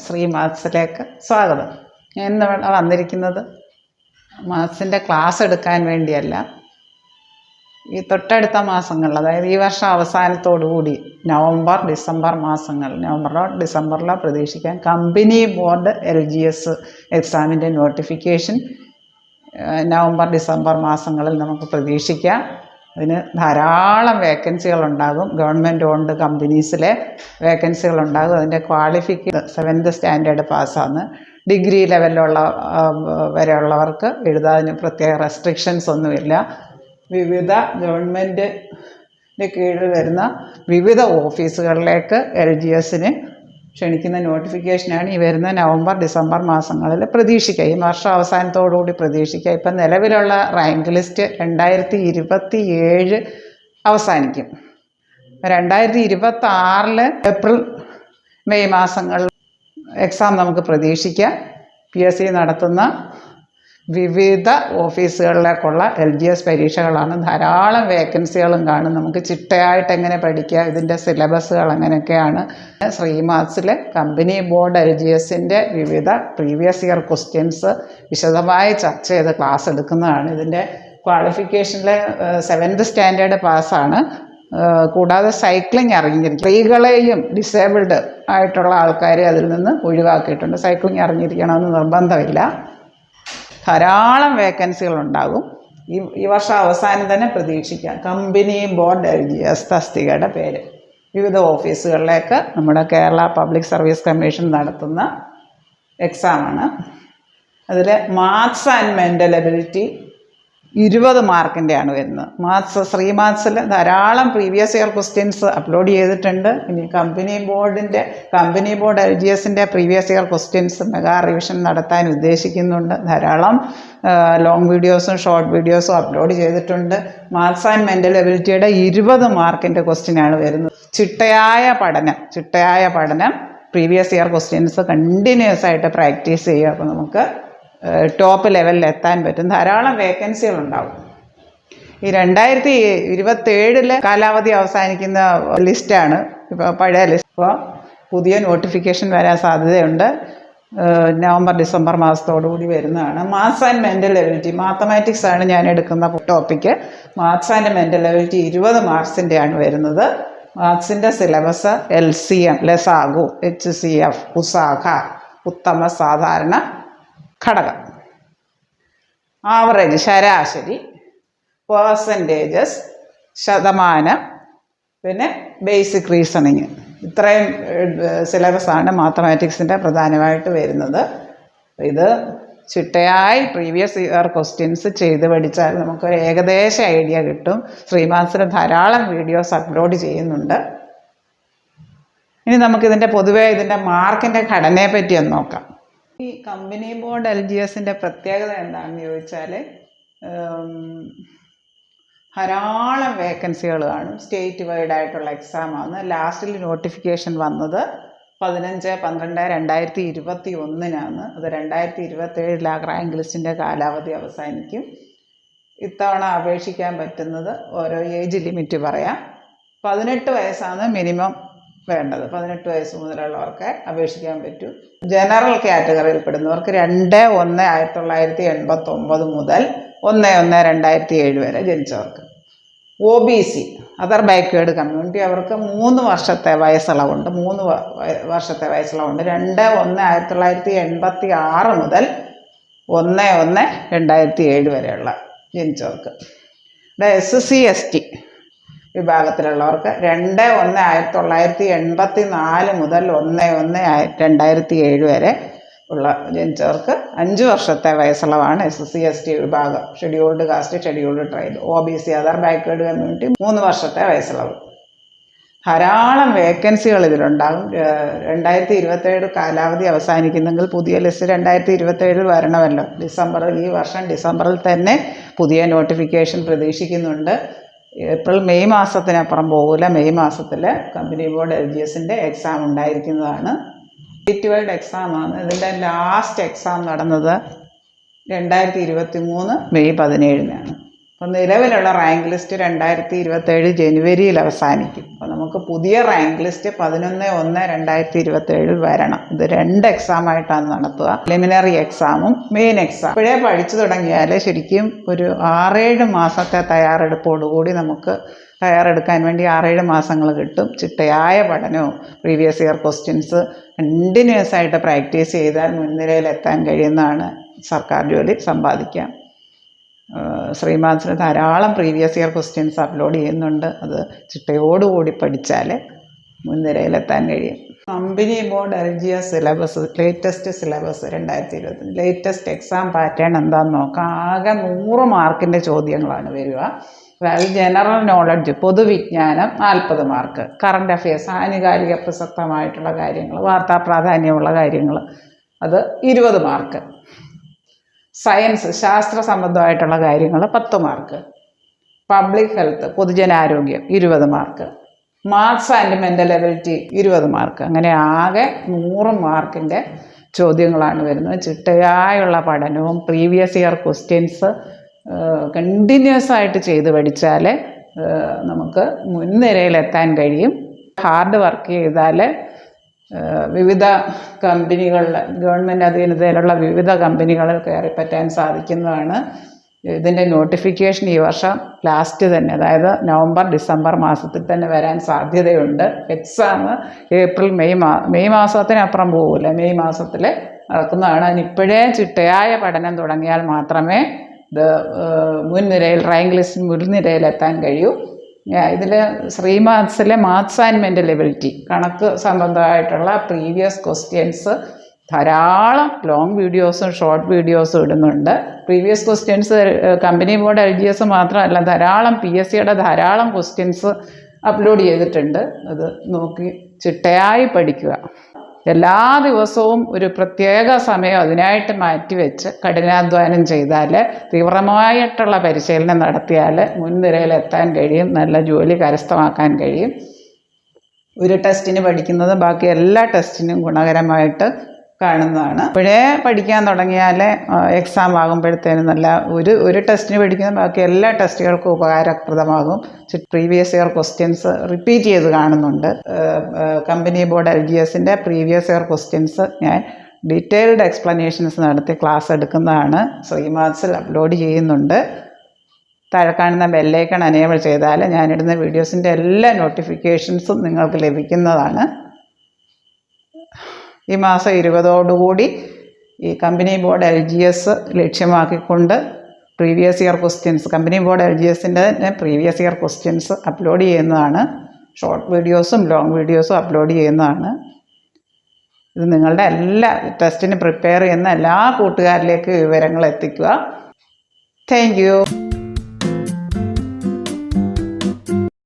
ശ്രീ മാത്സിലേക്ക് സ്വാഗതം. ഞാൻ ഇന്ന് വന്നിരിക്കുന്നത് മാത്സിൻ്റെ ക്ലാസ് എടുക്കാൻ വേണ്ടിയല്ല. ഈ തൊട്ടടുത്ത മാസങ്ങളിൽ, അതായത് ഈ വർഷം അവസാനത്തോടുകൂടി നവംബർ ഡിസംബർ മാസങ്ങൾ, ഡിസംബറിലോ പ്രതീക്ഷിക്കാൻ കമ്പനി ബോർഡ് LGS എക്സാമിൻ്റെ നോട്ടിഫിക്കേഷൻ നവംബർ ഡിസംബർ മാസങ്ങളിൽ നമുക്ക് പ്രതീക്ഷിക്കാം. അതിന് ധാരാളം വേക്കൻസികളുണ്ടാകും. Government owned കമ്പനീസിലെ വേക്കൻസികളുണ്ടാകും. അതിൻ്റെ ക്വാളിഫിക്കേഷൻ 7th സ്റ്റാൻഡേർഡ് പാസ്സാണ്. ഡിഗ്രി ലെവലിലുള്ള വരെയുള്ളവർക്ക് എഴുതാതിന് പ്രത്യേക റെസ്ട്രിക്ഷൻസ് ഒന്നുമില്ല. വിവിധ ഗവൺമെൻറ്റിൻ്റെ കീഴിൽ വരുന്ന വിവിധ ഓഫീസുകളിലേക്ക് LGSന് ക്ഷണിക്കുന്ന നോട്ടിഫിക്കേഷനാണ് ഈ വരുന്ന നവംബർ ഡിസംബർ മാസങ്ങളിൽ പ്രതീക്ഷിക്കുക. ഈ വർഷം അവസാനത്തോടുകൂടി പ്രതീക്ഷിക്കുക. ഇപ്പം നിലവിലുള്ള റാങ്ക് ലിസ്റ്റ് 2027 അവസാനിക്കും. 2026 ഏപ്രിൽ മെയ് മാസങ്ങളിൽ എക്സാം നമുക്ക് പ്രതീക്ഷിക്കാം. PSC നടത്തുന്ന വിവിധ ഓഫീസുകളിലേക്കുള്ള LGS പരീക്ഷകളാണ്. ധാരാളം വേക്കൻസികളും കാണും. നമുക്ക് ചിട്ടയായിട്ട് എങ്ങനെ പഠിക്കുക, ഇതിൻ്റെ സിലബസുകൾ എങ്ങനെയൊക്കെയാണ്. ശ്രീ മാത്സിലെ കമ്പനി ബോർഡ് LGSൻ്റെ വിവിധ പ്രീവിയസ് ഇയർ ക്വസ്റ്റ്യൻസ് വിശദമായി ചർച്ച ചെയ്ത് ക്ലാസ് എടുക്കുന്നതാണ്. ഇതിൻ്റെ ക്വാളിഫിക്കേഷനിലെ 7th സ്റ്റാൻഡേർഡ് പാസ്സാണ്. കൂടാതെ സൈക്ലിംഗ് അറിഞ്ഞിരിക്കും. സ്ത്രീകളെയും ഡിസേബിൾഡ് ആയിട്ടുള്ള ആൾക്കാരെ അതിൽ നിന്ന് ഒഴിവാക്കിയിട്ടുണ്ട്. സൈക്ലിംഗ് അറിഞ്ഞിരിക്കണമെന്ന് നിർബന്ധമില്ല. ധാരാളം വേക്കൻസികളുണ്ടാകും. ഈ വർഷം അവസാനം തന്നെ പ്രതീക്ഷിക്കാം. കമ്പനി ബോർഡ് LGS തസ്തികയുടെ പേര് വിവിധ ഓഫീസുകളിലേക്ക് നമ്മുടെ കേരള പബ്ലിക് സർവീസ് കമ്മീഷൻ നടത്തുന്ന എക്സാമാണ്. അതിൽ മാത്സ് ആൻഡ് മെൻ്റൽ എബിലിറ്റി 20 മാർക്കിൻ്റെയാണ് വരുന്നത്. ശ്രീ മാത്സിൽ ധാരാളം പ്രീവിയസ് ഇയർ ക്വസ്റ്റ്യൻസ് അപ്ലോഡ് ചെയ്തിട്ടുണ്ട്. ഇനി കമ്പനി ബോർഡ് LGSൻ്റെ previous year questions mega revision നടത്താൻ ഉദ്ദേശിക്കുന്നുണ്ട്. ധാരാളം ലോങ് വീഡിയോസും ഷോർട്ട് വീഡിയോസും അപ്ലോഡ് ചെയ്തിട്ടുണ്ട്. മാത്സ് ആൻഡ് മെൻ്റൽ എബിലിറ്റിയുടെ 20 മാർക്കിൻ്റെ ക്വസ്റ്റ്യനാണ് വരുന്നത്. ചിട്ടയായ പഠനം പ്രീവിയസ് ഇയർ ക്വസ്റ്റ്യൻസ് കണ്ടിന്യൂസ് ആയിട്ട് പ്രാക്ടീസ് ചെയ്യുക. അപ്പോൾ നമുക്ക് ടോപ്പ് ലെവലിൽ എത്താൻ പറ്റും. ധാരാളം വേക്കൻസികളുണ്ടാവും. ഈ 2027 കാലാവധി അവസാനിക്കുന്ന ലിസ്റ്റാണ്. ഇപ്പോൾ പഴയ ലിസ്റ്റ്. ഇപ്പോൾ പുതിയ നോട്ടിഫിക്കേഷൻ വരാൻ സാധ്യതയുണ്ട്. നവംബർ ഡിസംബർ മാസത്തോടുകൂടി വരുന്നതാണ്. Maths and mental ability, mathematics ആണ് ഞാൻ എടുക്കുന്ന topic. Maths and mental ability 20 മാർക്സിൻ്റെയാണ് വരുന്നത്. മാത്സിൻ്റെ സിലബസ് LCM, ലസാഗു, HCF, ഉസാഖ, ഉത്തമ സാധാരണ ഘടകം, ആവറേജ് ശരാശരി, പേഴ്സൻറ്റേജസ്, ശതമാനം, പിന്നെ ബേസിക് റീസണിങ്. ഇത്രയും സിലബസാണ് മാത്തമാറ്റിക്സിൻ്റെ പ്രധാനമായിട്ട് വരുന്നത്. ഇത് ചിട്ടയായി പ്രീവിയസ് ഇയർ ക്വസ്റ്റ്യൻസ് ചെയ്ത് പഠിച്ചാൽ നമുക്കൊരു ഏകദേശ ഐഡിയ കിട്ടും. ശ്രീമാത്സിൽ ധാരാളം വീഡിയോസ് അപ്ലോഡ് ചെയ്യുന്നുണ്ട്. ഇനി നമുക്കിതിൻ്റെ പൊതുവേ ഇതിൻ്റെ മാർക്കിൻ്റെ ഘടനയെ പറ്റി ഒന്ന് നോക്കാം. ഈ കമ്പനി ബോർഡ് LGSൻ്റെ പ്രത്യേകത എന്താണെന്ന് ചോദിച്ചാൽ ധാരാളം വേക്കൻസികൾ കാണും. സ്റ്റേറ്റ് വൈഡ് ആയിട്ടുള്ള എക്സാമാണ്. ലാസ്റ്റിൽ നോട്ടിഫിക്കേഷൻ വന്നത് 15/12/2021 അത് 2027 റാങ്ക് ലിസ്റ്റിൻ്റെ കാലാവധി അവസാനിക്കും. ഇത്തവണ അപേക്ഷിക്കാൻ പറ്റുന്നത് ഓരോ ഏജ് ലിമിറ്റ് പറയാം. 18 വയസ്സാണ് മിനിമം വേണ്ടത്. 18 വയസ്സ് മുതലുള്ളവർക്ക് അപേക്ഷിക്കാൻ പറ്റൂ. ജനറൽ കാറ്റഗറിയിൽ പെടുന്നവർക്ക് 2/1/1989 മുതൽ 1/1/2007 വരെ ജനിച്ചവർക്ക്. OBC അതർ ബാക്ക്വേർഡ് കമ്മ്യൂണിറ്റി അവർക്ക് 3 വർഷത്തെ വയസ്സിളവുണ്ട്. 3 വർഷത്തെ വയസ്സിളവുണ്ട്. 2/1/1986 മുതൽ 1/1/2007 വരെയുള്ള ജനിച്ചവർക്ക്. SC/ST വിഭാഗത്തിലുള്ളവർക്ക് 2/1/1984 മുതൽ 1/1/2007 വരെ ഉള്ള ജനിച്ചവർക്ക് 5 വർഷത്തെ വയസ്സിളവാണ്. SC/ST വിഭാഗം, scheduled caste, scheduled tribe. OBC other backward community 3 വർഷത്തെ വയസ്സിളവ്. ധാരാളം വേക്കൻസികൾ ഇതിലുണ്ടാകും. 2027 കാലാവധി അവസാനിക്കുന്നെങ്കിൽ പുതിയ ലിസ്റ്റ് 2027 വരണമല്ലോ. ഈ വർഷം ഡിസംബറിൽ തന്നെ പുതിയ നോട്ടിഫിക്കേഷൻ പ്രതീക്ഷിക്കുന്നുണ്ട്. ഏപ്രിൽ മെയ് മാസത്തിനപ്പുറം പോകില്ല. മെയ് മാസത്തിൽ കമ്പനി ബോർഡ് LGSൻ്റെ എക്സാം ഉണ്ടായിരിക്കുന്നതാണ്. സ്റ്റേറ്റ് വൈഡ് എക്സാമാണ്. ഇതിൻ്റെ ലാസ്റ്റ് എക്സാം നടന്നത് 2023 മെയ് 17-നാണ്. അപ്പോൾ നിലവിലുള്ള റാങ്ക് ലിസ്റ്റ് 2027 ജനുവരിയിൽ അവസാനിക്കും. അപ്പോൾ നമുക്ക് പുതിയ റാങ്ക് ലിസ്റ്റ് 11/1/2027 വരണം. ഇത് 2 എക്സാമായിട്ടാണ് നടത്തുക. പ്രിലിമിനറി എക്സാമും മെയിൻ എക്സാം. ഇപ്പോഴേ പഠിച്ചു തുടങ്ങിയാൽ ശരിക്കും ഒരു 6-7 മാസത്തെ തയ്യാറെടുപ്പോടുകൂടി നമുക്ക് തയ്യാറെടുക്കാൻ വേണ്ടി 6-7 മാസങ്ങൾ കിട്ടും. ചിട്ടയായ പഠനവും പ്രീവിയസ് ഇയർ ക്വസ്റ്റ്യൻസ് കണ്ടിന്യൂസ് ആയിട്ട് പ്രാക്ടീസ് ചെയ്താൽ മുൻനിരയിലെത്താൻ കഴിയുന്നതാണ്. സർക്കാർ ജോലി സമ്പാദിക്കാം. ശ്രീമാൻസിന് ധാരാളം പ്രീവിയസ് ഇയർ ക്വസ്റ്റ്യൻസ് അപ്ലോഡ് ചെയ്യുന്നുണ്ട്. അത് ചിട്ടയോടുകൂടി പഠിച്ചാൽ മുൻനിരയിലെത്താൻ കഴിയും. Company board LGS syllabus, latest syllabus 2020 latest exam pattern എന്താണെന്ന് നോക്കാം. ആകെ 100 മാർക്കിൻ്റെ ചോദ്യങ്ങളാണ് വരിക. അതായത് ജനറൽ നോളജ്, പൊതുവിജ്ഞാനം 40 മാർക്ക്, കറണ്ട് അഫയേഴ്സ് ആനുകാലിക പ്രസക്തമായിട്ടുള്ള കാര്യങ്ങൾ, വാർത്താ പ്രാധാന്യമുള്ള കാര്യങ്ങൾ അത് 20 മാർക്ക്, സയൻസ് ശാസ്ത്ര സംബന്ധമായിട്ടുള്ള കാര്യങ്ങൾ 10 മാർക്ക്, പബ്ലിക് ഹെൽത്ത് പൊതുജനാരോഗ്യം 20 mark, maths and mental ability 20 mark. അങ്ങനെ ആകെ 100 മാർക്കിൻ്റെ ചോദ്യങ്ങളാണ് വരുന്നത്. ചിട്ടയായുള്ള പഠനവും പ്രീവിയസ് ഇയർ ക്വസ്റ്റ്യൻസ് കണ്ടിന്യൂസ് ആയിട്ട് ചെയ്ത് പഠിച്ചാൽ നമുക്ക് മുൻനിരയിലെത്താൻ കഴിയും. ഹാർഡ് വർക്ക് ചെയ്താൽ വിവിധ കമ്പനികളിൽ, ഗവൺമെൻറ് അധീനതയിലുള്ള വിവിധ കമ്പനികളിൽ കയറിപ്പറ്റാൻ സാധിക്കുന്നതാണ്. ഇതിൻ്റെ നോട്ടിഫിക്കേഷൻ ഈ വർഷം ലാസ്റ്റ് തന്നെ, അതായത് നവംബർ ഡിസംബർ മാസത്തിൽ തന്നെ വരാൻ സാധ്യതയുണ്ട്. എക്സാം ഏപ്രിൽ മെയ് മാസത്തിനപ്പുറം പോകില്ല, മെയ് മാസത്തിൽ നടക്കുന്നതാണ്. അതിനിപ്പോഴേ ചിട്ടയായ പഠനം തുടങ്ങിയാൽ മാത്രമേ ഇത് മുൻനിരയിൽ, റാങ്ക് ലിസ്റ്റിൽ മുൻനിരയിലെത്താൻ കഴിയൂ. ഇതിൽ ശ്രീമാത്സിലെ മാത്സ് ആൻഡ് മെൻ്റൽ എബിലിറ്റി, കണക്ക് സംബന്ധമായിട്ടുള്ള പ്രീവിയസ് ക്വസ്റ്റ്യൻസ് ധാരാളം ലോങ് വീഡിയോസും ഷോർട്ട് വീഡിയോസും ഇടുന്നുണ്ട്. Previous questions company board LGS മാത്രമല്ല, ധാരാളം PSCയുടെ ധാരാളം ക്വസ്റ്റ്യൻസ് അപ്ലോഡ് ചെയ്തിട്ടുണ്ട്. അത് നോക്കി ചിട്ടയായി പഠിക്കുക. എല്ലാ ദിവസവും ഒരു പ്രത്യേക സമയം അതിനായിട്ട് മാറ്റിവെച്ച് കഠിനാധ്വാനം ചെയ്താൽ, തീവ്രമായിട്ടുള്ള പരിശീലനം നടത്തിയാൽ മുൻനിരയിലെത്താൻ കഴിയും, നല്ല ജോലി കരസ്ഥമാക്കാൻ കഴിയും. ഒരു ടെസ്റ്റിന് പഠിക്കുന്നത് ബാക്കി എല്ലാ ടെസ്റ്റിനും ഗുണകരമായിട്ട് കാണുന്നതാണ്. ഇപ്പോഴേ പഠിക്കാൻ തുടങ്ങിയാൽ എക്സാം ആകുമ്പോഴത്തേനും നല്ല ഒരു ടെസ്റ്റിന് പഠിക്കുന്നത് ബാക്കി എല്ലാ ടെസ്റ്റുകൾക്കും ഉപകാരപ്രദമാകും. പ്രീവിയസ് ഇയർ ക്വസ്റ്റ്യൻസ് റിപ്പീറ്റ് ചെയ്ത് കാണുന്നുണ്ട്. കമ്പനി ബോർഡ് LGSൻ്റെ പ്രീവിയസ് ഇയർ ക്വസ്റ്റ്യൻസ് ഞാൻ ഡീറ്റെയിൽഡ് എക്സ്പ്ലനേഷൻസ് നടത്തി ക്ലാസ് എടുക്കുന്നതാണ്. ശ്രീമാത്സിൽ അപ്ലോഡ് ചെയ്യുന്നുണ്ട്. താഴെ കാണുന്ന ബെല്ലൈക്കൺ എനേബിൾ ചെയ്താൽ ഞാനിടുന്ന വീഡിയോസിൻ്റെ എല്ലാ നോട്ടിഫിക്കേഷൻസും നിങ്ങൾക്ക് ലഭിക്കുന്നതാണ്. ഈ മാസം 20ഓടുകൂടി ഈ കമ്പനി ബോർഡ് LGS ലക്ഷ്യമാക്കിക്കൊണ്ട് previous year questions, company board LGSൻ്റെ പ്രീവിയസ് ഇയർ ക്വസ്റ്റ്യൻസ് അപ്ലോഡ് ചെയ്യുന്നതാണ്. ഷോർട്ട് വീഡിയോസും ലോങ് വീഡിയോസും അപ്ലോഡ് ചെയ്യുന്നതാണ്. ഇത് നിങ്ങളുടെ എല്ലാ ടെസ്റ്റിന് പ്രിപ്പയർ ചെയ്യുന്ന എല്ലാ കൂട്ടുകാരിലേക്ക് വിവരങ്ങൾ എത്തിക്കുക. Thank you.